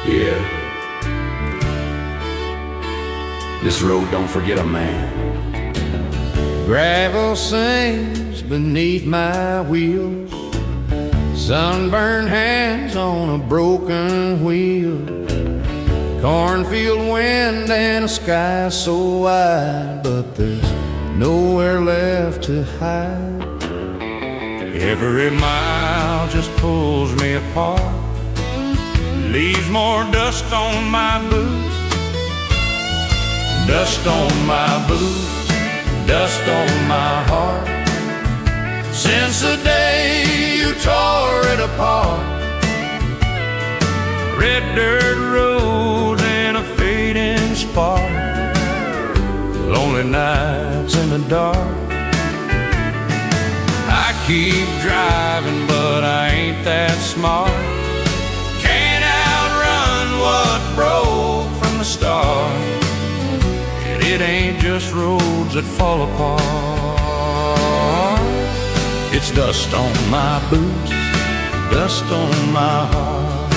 Yeah. This road don't forget a man. Gravel sings beneath my wheels, sunburned hands on a broken wheel, cornfield wind and a sky so wide, but there's nowhere left to hide. Every mile just pulls me apart, leaves more dust on my boots, dust on my boots, dust on my heart. Since the day you tore it apart, red dirt roads and a fading spark, lonely nights in the dark. I keep driving, but I ain't that smart. Can't outrun what broke from the start. And it ain't just roads that fall apart. It's dust on my boots, dust on my heart.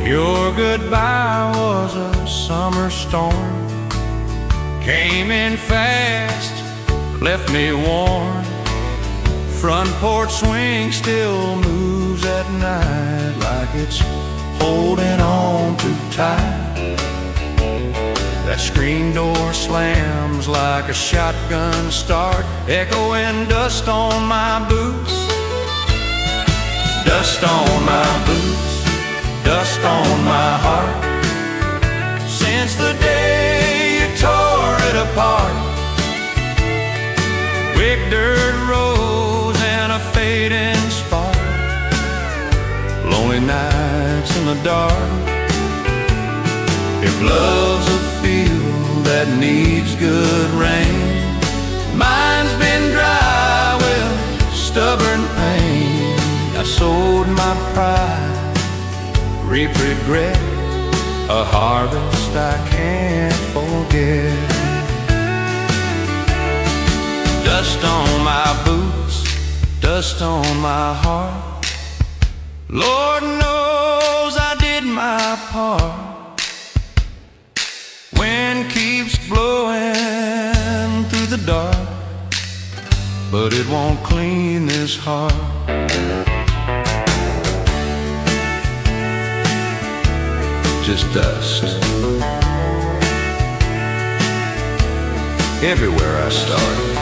Your goodbye was a summer storm, came in fast, left me warm. Front porch swing still moves at night, like it's holding on too tight. That screen door slams like a shotgun start, echoing dust on my boots, dust on my boots, dust on my heart. Since the day you tore it apart, quick dirt roads and a fading spark, lonely nights in the dark. If love's a field that needs good rain, mine's been dry with stubborn pain. I sowed my pride, reap regret, a harvest I can't forget. Dust on my boots, dust on my heart. Lord knows I did my part. Wind keeps blowing through the dark, but it won't clean this heart. Just dust everywhere I start.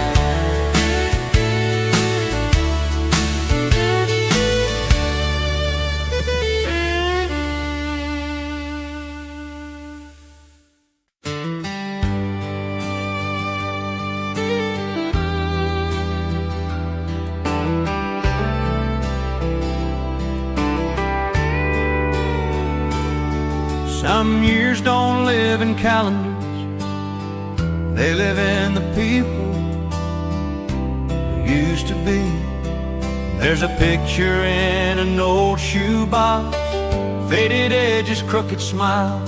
Some years don't live in calendars, they live in the people who used to be. There's a picture in an old shoebox, faded edges, crooked smiles.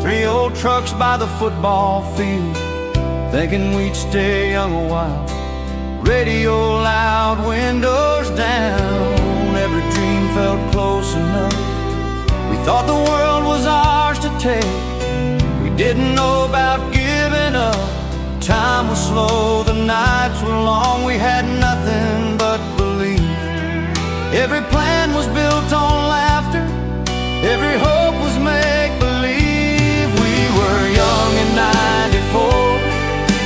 3 old trucks by the football field, thinking we'd stay young a while. Radio loud, windows down, every dream felt close enough. We thought the world was ours to take, we didn't know about giving up. Time was slow, the nights were long, we had nothing but belief. Every plan was built on laughter, every hope was make-believe. We were young in '94,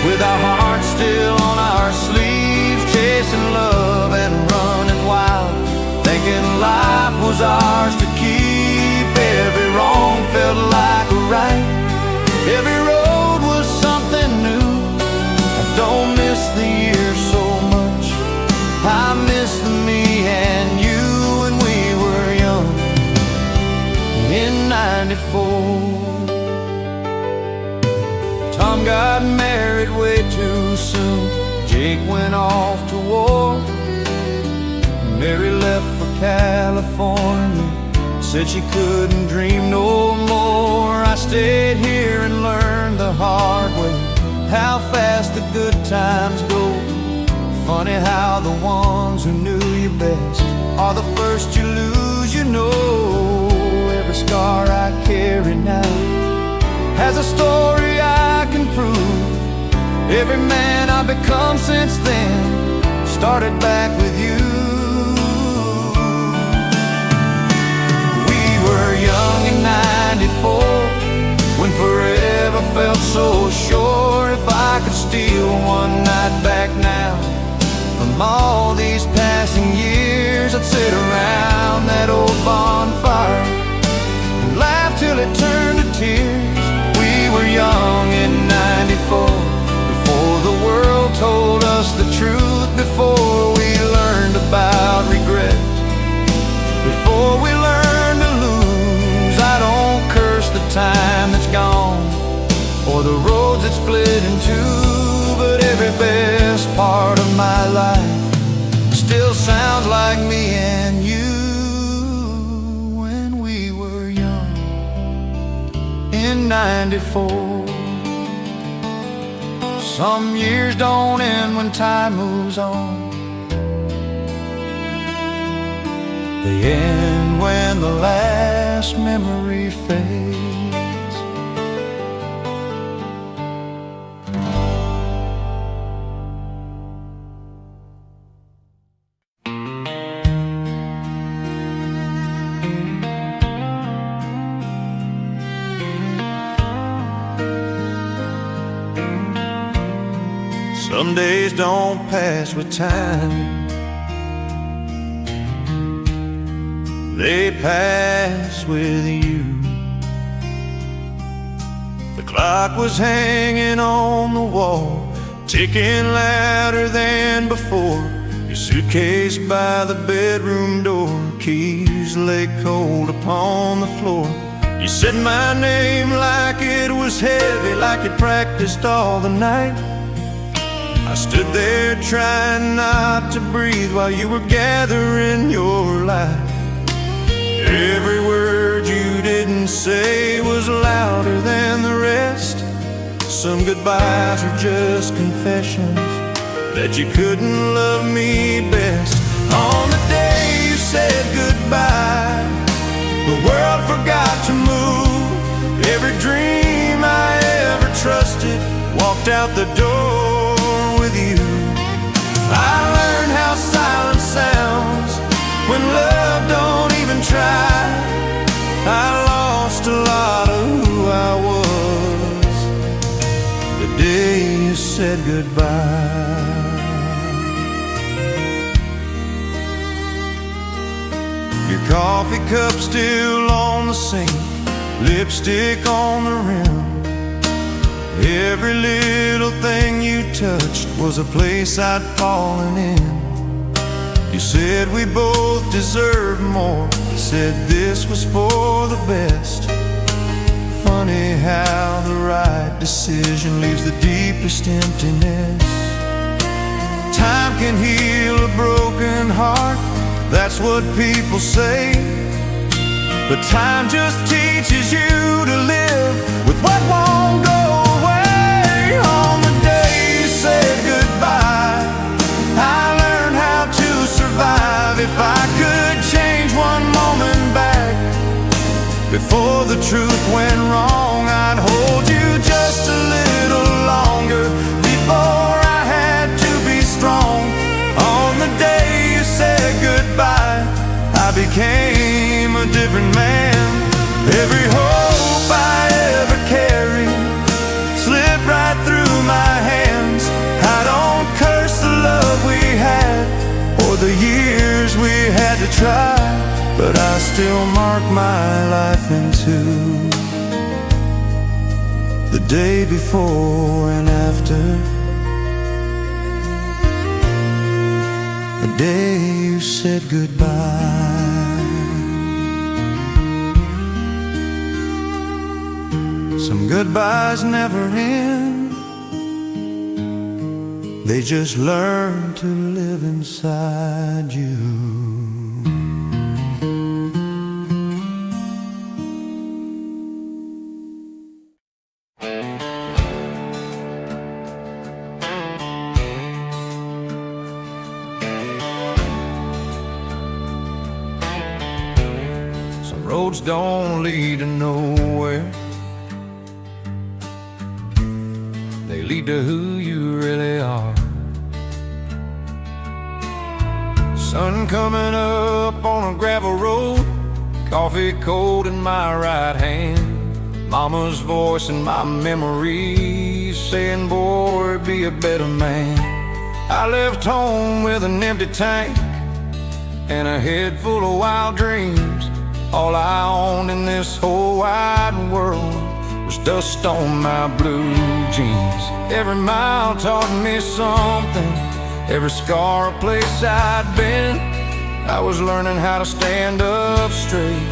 with our hearts still on our sleeves, chasing love and running wild, thinking life was ours to keep. Every wrong felt like a right, every road was something new. I don't miss the years so much, I miss the me and you when we were young in '94. Tom got married way too soon, Jake went off to war, Mary left for California, said she couldn't dream no more. I stayed here and learned the hard way how fast the good times go. Funny how the ones who knew you best are the first you lose. You know, every scar I carry now has a story I can prove. Every man I've become since then started back with you. We were young in '94 when forever felt so sure. If I could steal one night back now from all these passing years, I'd sit around that old bonfire and laugh till it turned to tears. We were young in '94, before the world told us the truth, before we learned about regret, before we learned to lose. I don't curse the time that's gone or the roads that split in two, but every best part of my life still sounds like me and you when we were young in '94. Some years don't end when time moves on. They end when the last memory fades. Some days don't pass with time, they pass with you. The clock was hanging on the wall, ticking louder than before. Your suitcase by the bedroom door, keys lay cold upon the floor. You said my name like it was heavy, like you'd practiced all the night. I stood there trying not to breathe while you were gathering your life. Every word you didn't say was louder than the rest. Some goodbyes are just confessions that you couldn't love me best. On the day you said goodbye, the world forgot to move. Every dream I ever trusted walked out the door with you. I learned how silence sounds when love don't even try. I lost a lot of who I was the day you said goodbye. Your coffee cup still on the sink, lipstick on the rim. Every little thing you touched was a place I'd fallen in. You said we both deserved more, said this was for the best. Funny how the right decision leaves the deepest emptiness. Time can heal a broken heart, that's what people say, but time just teaches you to live with what won't go. On the day you said goodbye, I learned how to survive. If I could change one moment back before the truth went wrong, I'd hold you just a little longer before I had to be strong. On the day you said goodbye, I became a different man. Every hope I ever carried slipped right through my hands. I don't curse the love we had or the years we had to try, but I still mark my life in two. The day before and after, the day you said goodbye. Some goodbyes never end, they just learn to live inside you. roads don't lead to nowhere. They lead to who you really are. Sun coming up on a gravel road, coffee cold in my right hand, mama's voice in my memories saying, boy, be a better man. I left home with an empty tank and a head full of wild dreams. All I owned in this whole wide world was dust on my blue jeans. Every mile taught me something, every scar a place I'd been. I was learning how to stand up straight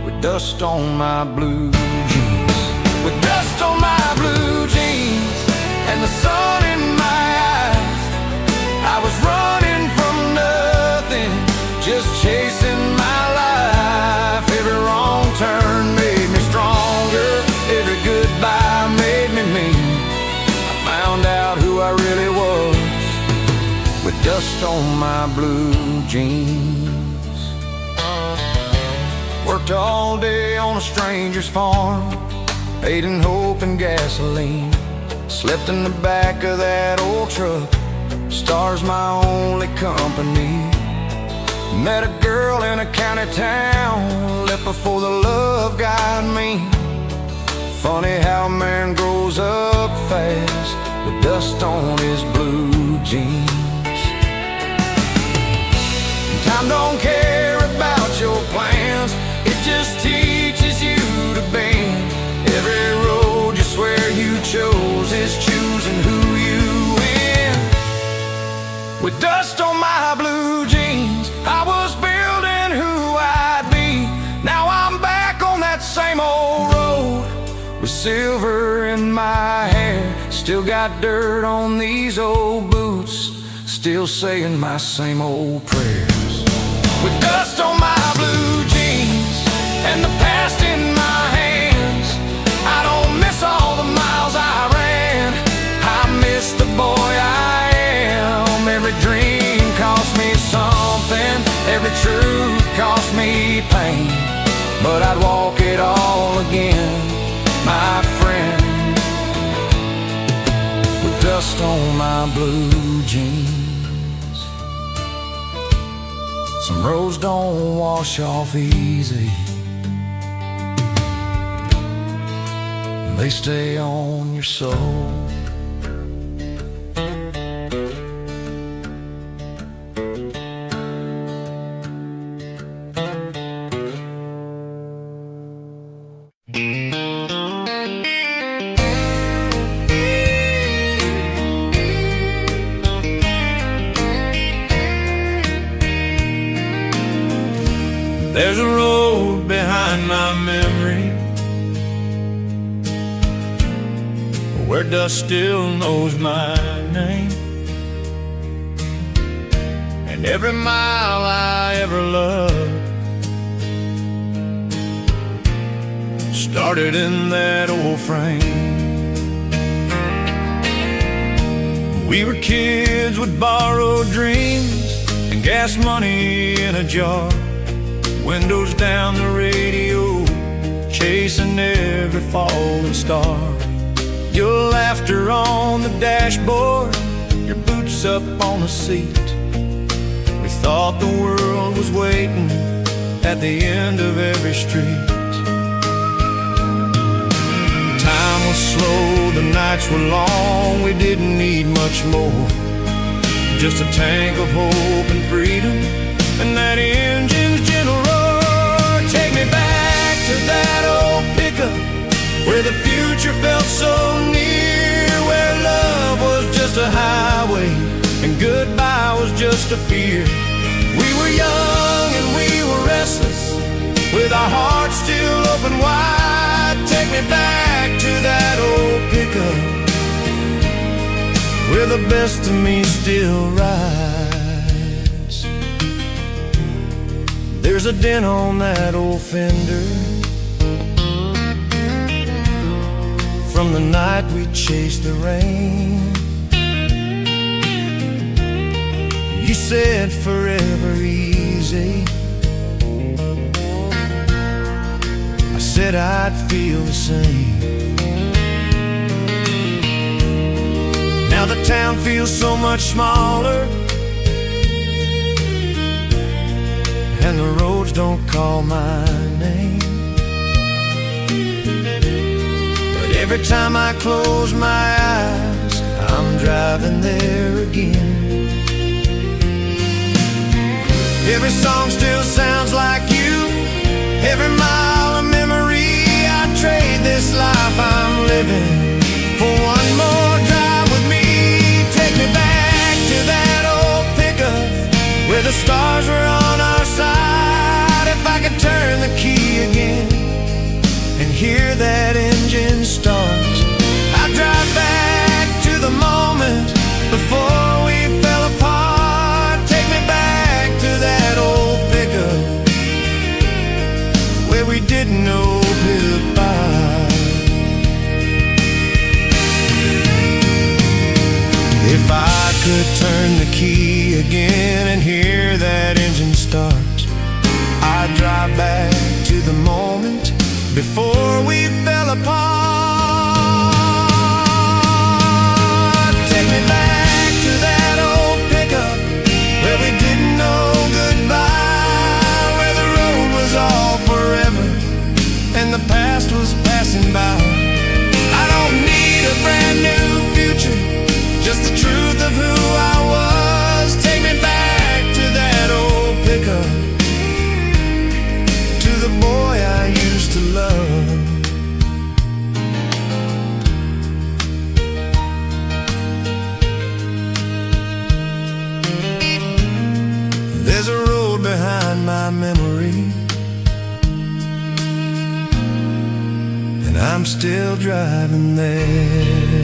with dust on my blue jeans. With dust on my blue jeans and the sun in my eyes, I was running from nothing, just chasing my life. Every wrong turn made me stronger, every goodbye made me mean. I found out who I really was with dust on my blue jeans. Worked all day on a stranger's farm, paid in hope and gasoline. Slept in the back of that old truck, stars my only company. Met a girl in a county town, left before the love got me. Funny how a man grows up fast with dust on his blue jeans. Time don't care about your plans, it just teaches you to bend. Every road you swear you chose is choosing who you win. With dust on my blue jeans, I was building who I'd be. Now I'm back on that same old road with silver in my hair. Still got dirt on these old boots, still saying my same old prayers. With dust on my blue jeans and the past in my hands, I don't miss all the miles I ran, I miss the boy I am. Every dream cost me something, every truth cost me pain, but I'd walk it all again, my friend. With dust on my blue jeans. Some roads don't wash off easy, they stay on your soul. There's a road behind my memory where dust still knows my name, and every mile I ever loved started in that old frame. We were kids with borrowed dreams and gas money in a jar, windows down the radio, chasing every falling star. Your laughter on the dashboard, your boots up on the seat. We thought the world was waiting at the end of every street. Time was slow, the nights were long, we didn't need much more. Just a tank of hope and freedom, and that engine's gentle roar. Take me back to that old pickup where the future felt so near, where love was just a highway and goodbye was just a fear. We were young and we were restless, with our hearts still open wide. Take me back to that old pickup where the best of me still rides. There's a dent on that old fender from the night we chased the rain. You said forever easy, said I'd feel the same. Now the town feels so much smaller, and the roads don't call my name. But every time I close my eyes, I'm driving there again. Every song still sounds like you, every mile of memory. I trade this life I'm living for one more drive with me. Take me back to that old pickup where the stars were on our side. If I could turn the key again and hear that engine start, I'd drive back to the moment before we fell apart. Take me back to that old pickup where we didn't know goodbye. If I could turn the key again and hear that engine start, I'd drive back to the moment before we fell apart. Take me back to that old pickup where we didn't know goodbye, where the road was all forever and the past was passing by. I don't need a brand new future, just the truth of who I was. Take me back to that old pickup, to the boy I used to love. There's a road behind my memory, and I'm still driving there.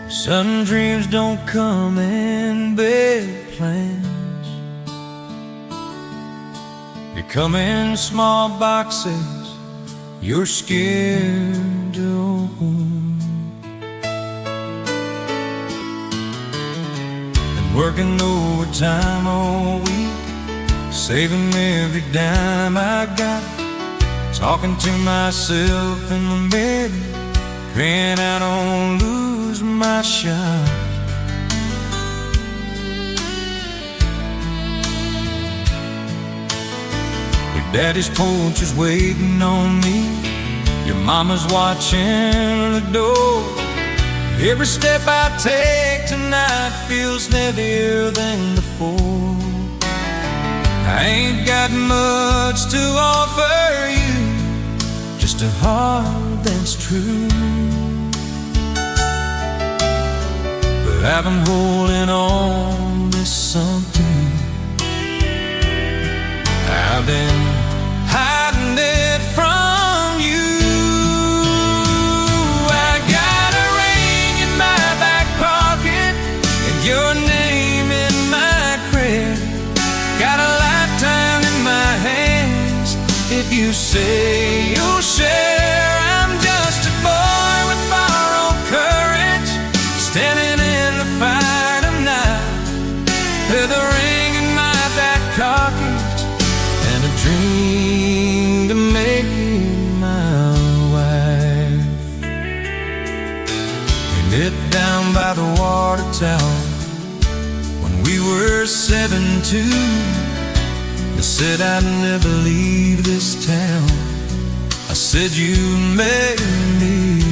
Sudden dreams don't come in big plans. They come in small boxes you're scared to open. And working overtime all week, saving every dime I got, talking to myself in the mirror, praying I don't lose my shot. Your daddy's porch is waiting on me, your mama's watching the door. Every step I take tonight feels heavier than before. I ain't got much to offer you, just a heart that's true. But I've been holding on to something. I've been hiding it from you. I got a ring in my back pocket and your name in my credit. Got a lifetime in my hands if you say you'll share. I'm just a boy with borrowed courage, standing in the fire tonight, with a ring in my back pocket and a dream to make you my wife. We lived down by the water tower when we were 7-2. They said I'd never leave this town. I said you made me.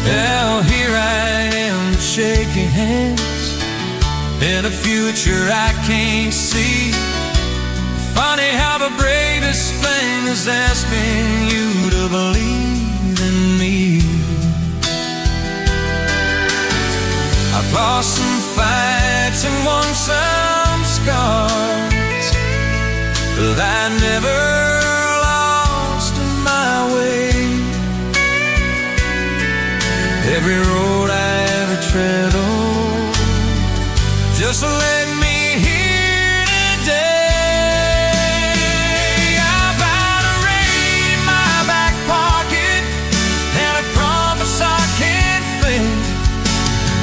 Now here I am shaking hands in a future I can't see. Funny how the bravest thing is asking you to believe in me. I've lost some fights and won some scars, but I never lost my way. every road I ever tread on. Just let me hear today about a rain in my back pocket and a promise I can't fail.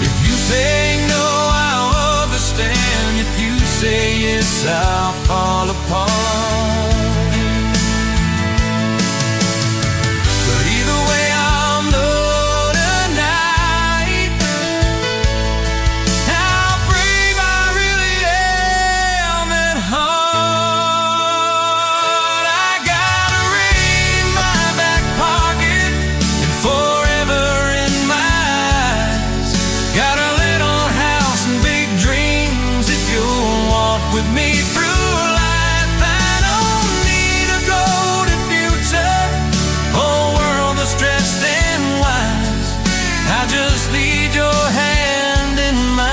If you say no, I'll understand. If you say yes, I'll fall apart. But either way, I'll know tonight how brave I really am at heart. I got a ring in my back pocket and forever in my eyes. Got a little house and big dreams if you'll walk with me through life. I don't need a golden future, whole world that's dressed in wise. I just need your hand in mine.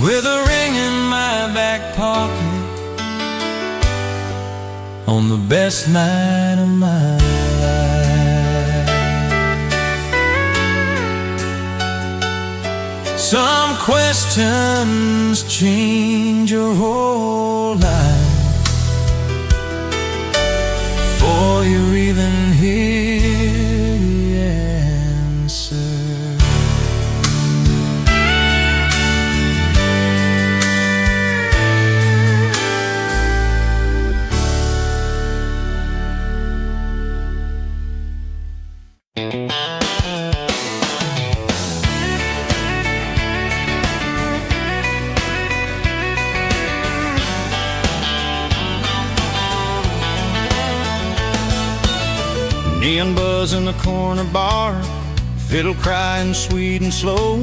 With a ring in my back pocket on the best night of my life. Some questions change your whole life before you even hear the answer. Neon buzz in the corner bar, fiddle crying sweet and slow.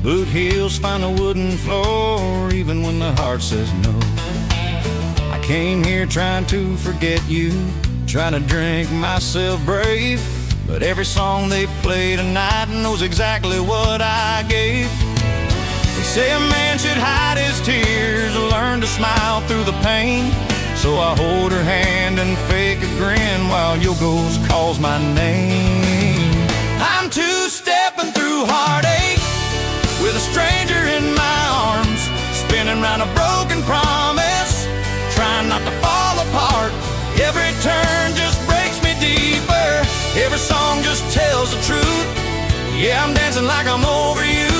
Boot heels find a wooden floor even when the heart says no. I came here trying to forget you, trying to drink myself brave. But every song they play tonight knows exactly what I gave. They say a man should hide his tears, learn to smile through the pain. So I hold her hand and fake a grin while your ghost calls my name. I'm two-stepping through heartache with a stranger in my arms, spinning round a broken promise, trying not to fall apart. Every turn just breaks me deeper, every song just tells the truth. Yeah, I'm dancing like I'm over you,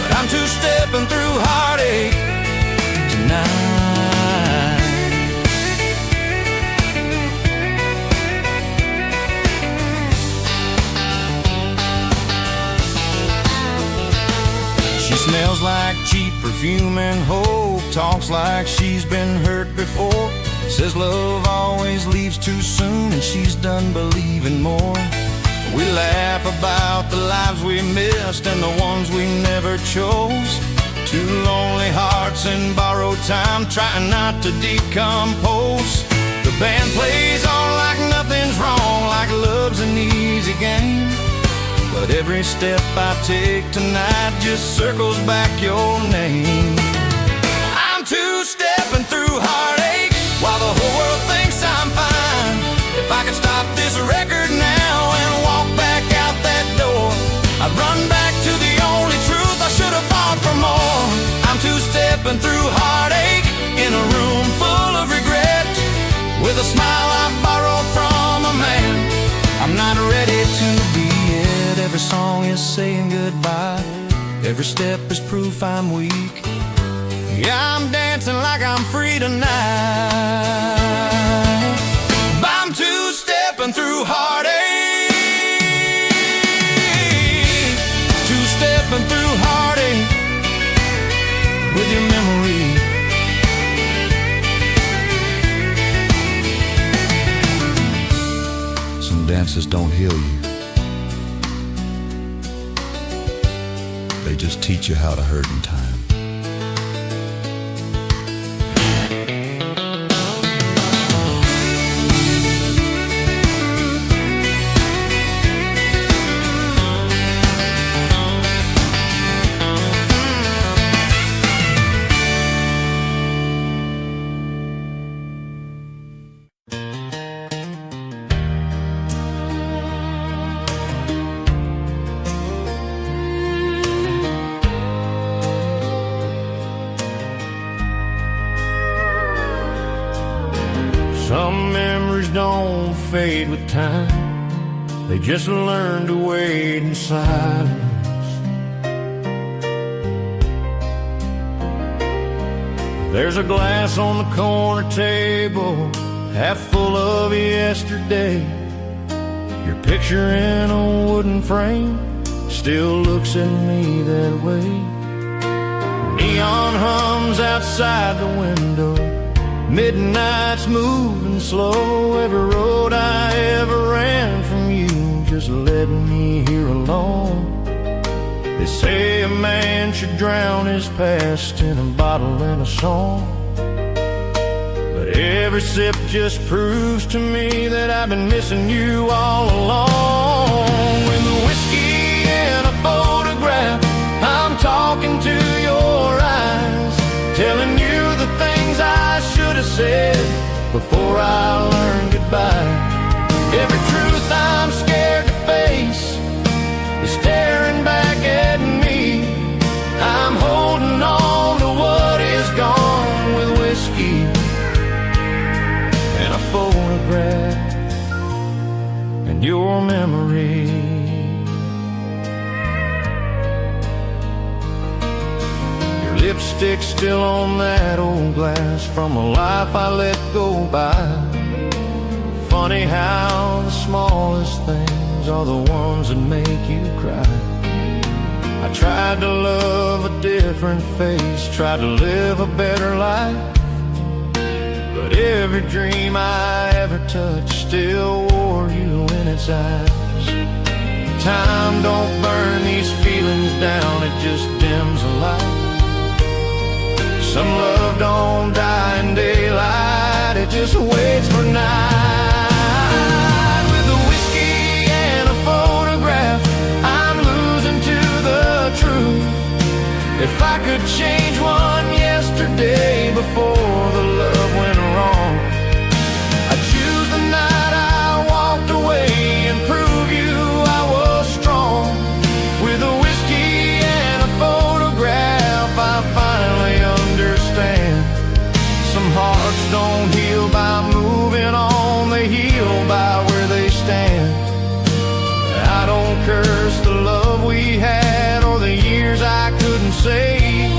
but I'm two-stepping through heartache tonight. She smells like cheap perfume and hope, talks like she's been hurt before, says love always leaves too soon and she's done believing more. We laugh about the lives we missed and the ones we never chose. Two lonely hearts in borrowed time, trying not to decompose. The band plays on like nothing's wrong, like love's an easy game. But every step I take tonight just circles back your name. I'm two-stepping through heartache while the whole world thinks I'm fine. If I could stop this record now and walk back out that door, I'd run back to the only truth. I should have fought for more. I'm two-stepping through heartache in a room full of regret, with a smile I borrowed from a man I'm not ready to be yet. Every song is saying goodbye, every step is proof I'm weak. Yeah, I'm dancing like I'm free tonight. I'm two-stepping through heartache, two-stepping through heartache with your memory. Some dances don't heal you, they just teach you how to hurt in time. Some memories don't fade with time, they just learn to wait in silence. There's a glass on the corner table, half full of yesterday. Your picture in a wooden frame still looks at me that way. Neon hums outside the window, midnight's moving slow. Every road I ever ran from you just led me here alone. They say a man should drown his past in a bottle and a song, but every sip just proves to me that I've been missing you all along. With a whiskey and a photograph, I'm talking to your eyes, telling you the things I should have said before I learned goodbye. Every truth I'm scared to face is staring back at me. I'm holding on to what is gone with whiskey and a photograph and your memory. Your lipstick's still on that old glass from a life I let go by. Funny how the smallest things are the ones that make you cry. I tried to love a different face, tried to live a better life, but every dream I ever touched still wore you in its eyes. Time don't burn these feelings down, it just dims the light. Some love don't die in daylight, it just waits for night. With a whiskey and a photograph, I'm losing to the truth. If I could change one yesterday before the love went wrong, I'd choose the night I walked away and prove you I was strong. With a whiskey and a photograph, I finally understand. Some hearts don't heal by moving on, they heal by where they stand. I don't curse the love we had or the years I couldn't save,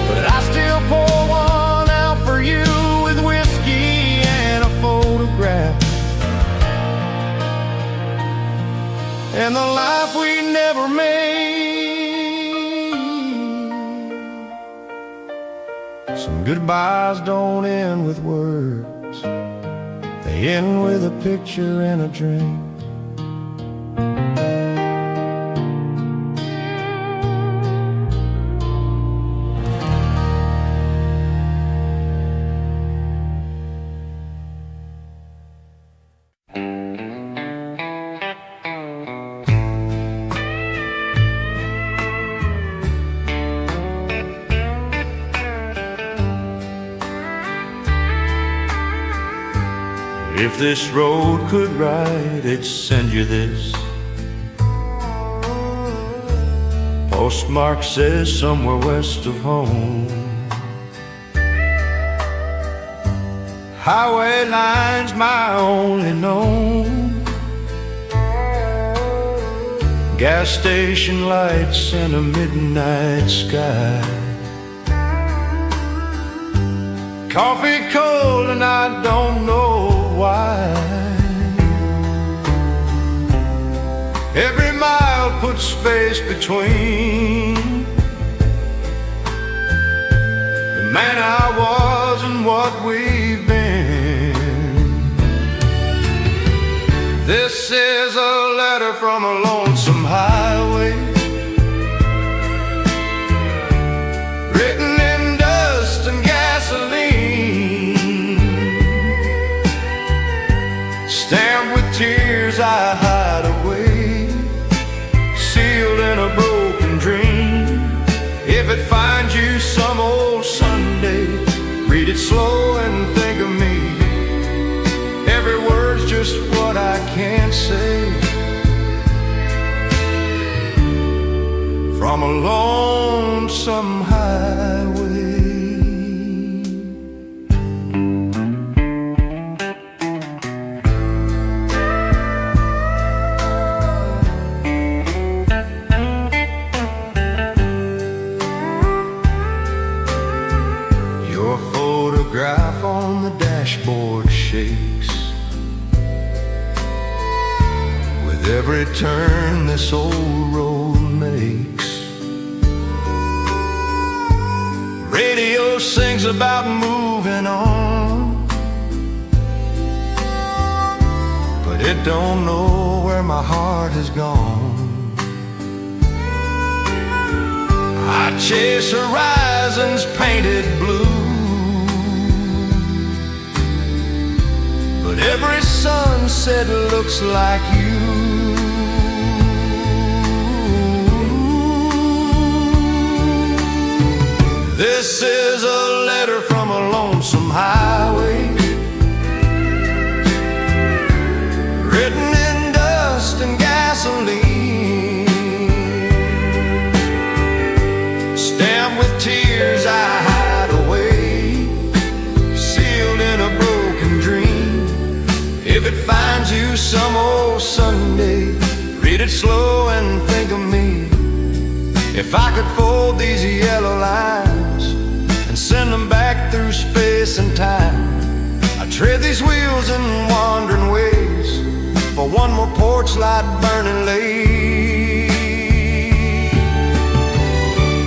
but I still pour one out for you with whiskey and a photograph and the life we never made. Some goodbyes don't end with words, they end with a picture and a dream. If this road could write, it'd send you this. Postmark says somewhere west of home. Highway line's my only known. Gas station lights and a midnight sky. Coffee cold and I don't know why. Every mile puts space between the man I was and what we've been. This is a letter from a lonesome highway, written in dust and gasoline, stamped with tears I hide away, sealed in a broken dream. If it finds you some old Sunday, read it slow and think of me. Every word's just what I can't say. From a lonesome highway. photograph on the dashboard shakes with every turn this old road makes. Radio sings about moving on, but it don't know where my heart has gone. I chase horizons painted blue, but every sunset looks like you. This is a letter from a lonesome highway, written in dust and gasoline, stamped with tears I hide away, sealed in a broken dream. If it finds you some old Sunday, read it slow and think of me. If I could fold these yellow lines and send them back through space and time, I'd tread these wheels in wandering ways for one more porch light burning late.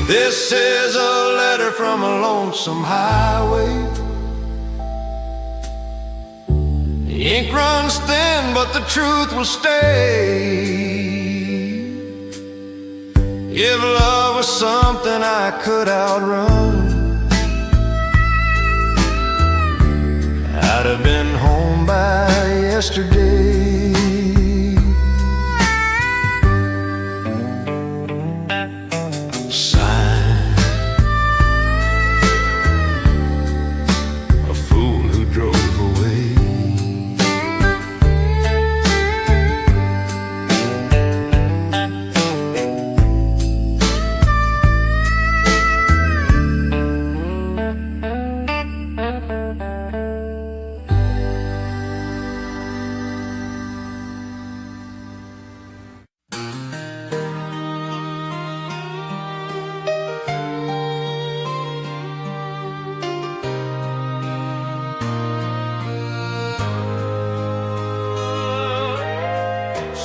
This is a letter from a lonesome highway. The ink runs thin, but the truth will stay. If love was something I could outrun, I'd have been home by yesterday. Sign, a fool who drove away.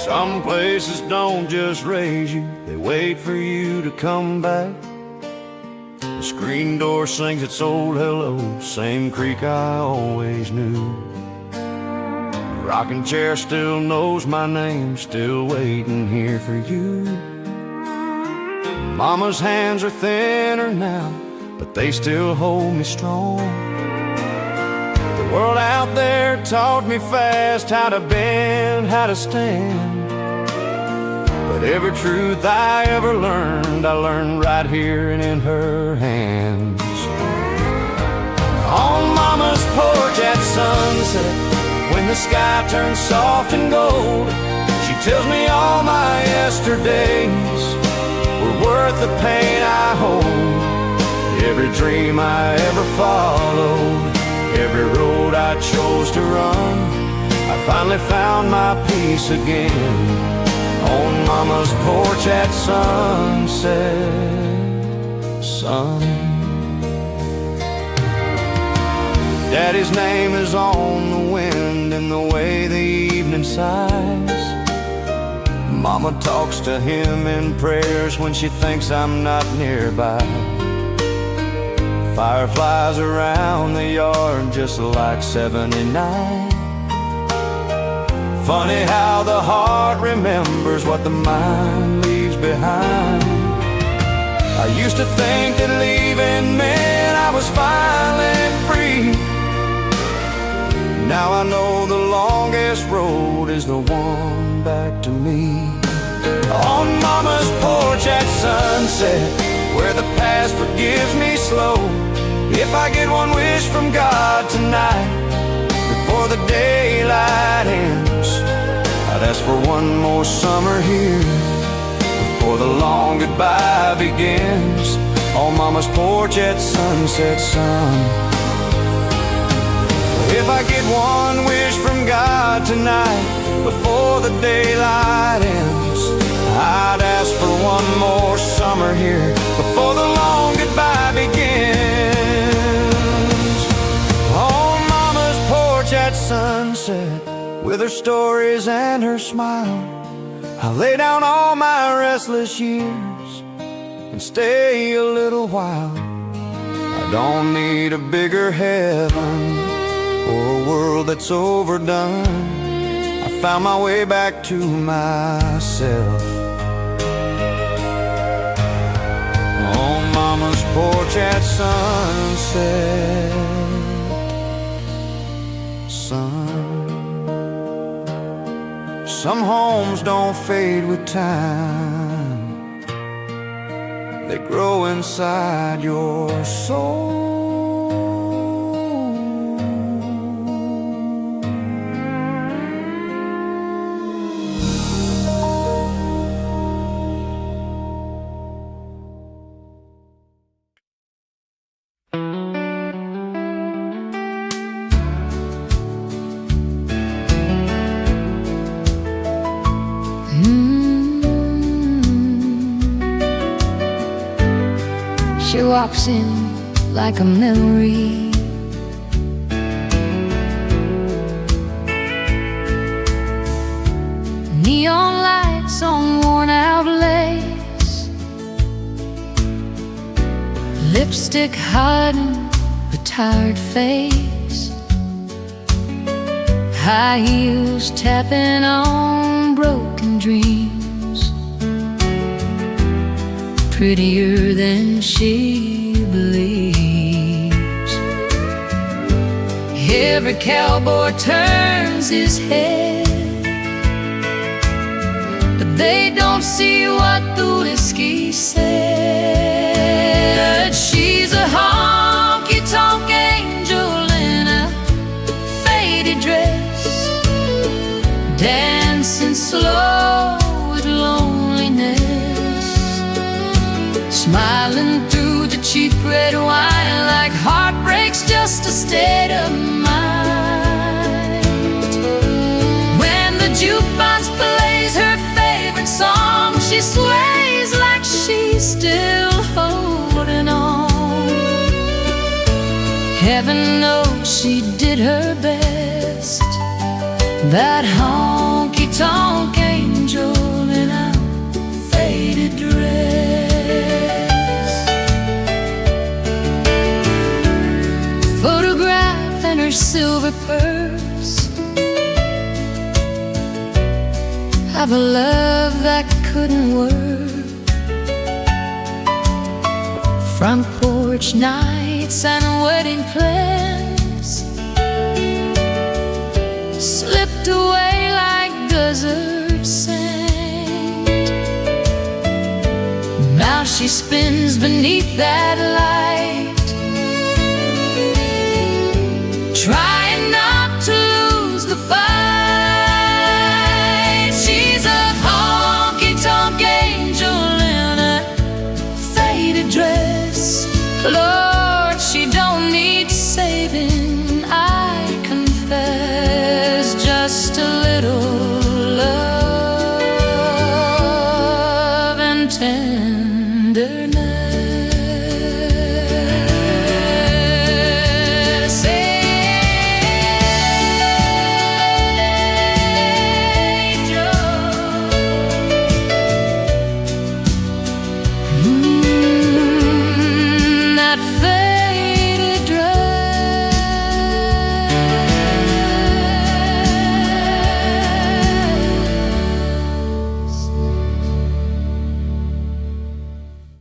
Some places don't just raise you, they wait for you to come back. The screen door sings its old hello, same creak I always knew. The rocking chair still knows my name, still waiting here for you. Mama's hands are thinner now, but they still hold me strong. The world out there taught me fast how to bend, how to stand. But every truth I ever learned, I learned right here and in her hands. On Mama's porch at sunset, when the sky turns soft and gold, she tells me all my yesterdays were worth the pain I hold. Every dream I ever followed, every road I chose to run, I finally found my peace again. On Mama's porch at sunset, son. Daddy's name is on the wind and the way the evening sighs. Mama talks to him in prayers when she thinks I'm not nearby. Fireflies around the yard just like 79. Funny how the heart remembers what the mind leaves behind. I used to think that leaving meant I was finally free. Now I know the longest road is the one back to me. On Mama's porch at sunset, where the past forgives me slow. If I get one wish from God tonight, before the daylight ends, I'd ask for one more summer here, before the long goodbye begins. On Mama's porch at sunset, son. If I get one wish from God tonight, before the daylight ends, I'd ask for one more summer here, before the long goodbye begins. With her stories and her smile, I lay down all my restless years and stay a little while. I don't need a bigger heaven or a world that's overdone. I found my way back to myself on Mama's porch at sunset. Son, some homes don't fade with time, they grow inside your soul. She walks in like a memory, neon lights on worn out lace, lipstick hiding a tired face, high heels tapping on broken dreams, prettier than she believes. Every cowboy turns his head, but they don't see what the whiskey said. She's a honky-tonk angel in a faded dress, dancing slow with loneliness, smiling through the cheap red wine like heartbreak's just a state of mind. When the jukebox plays her favorite song, she sways like she's still holding on. Heaven knows she did her best, that honky-tonk angel in a faded dress. Photograph in her silver purse of a love that couldn't work. Front porch nights and wedding plans slipped away like desert sand. Now she spins beneath that light, trying not to lose the fight. She's a honky-tonk angel in a faded dress. Lord, she don't need saving, I confess. Just a little love and tenderness.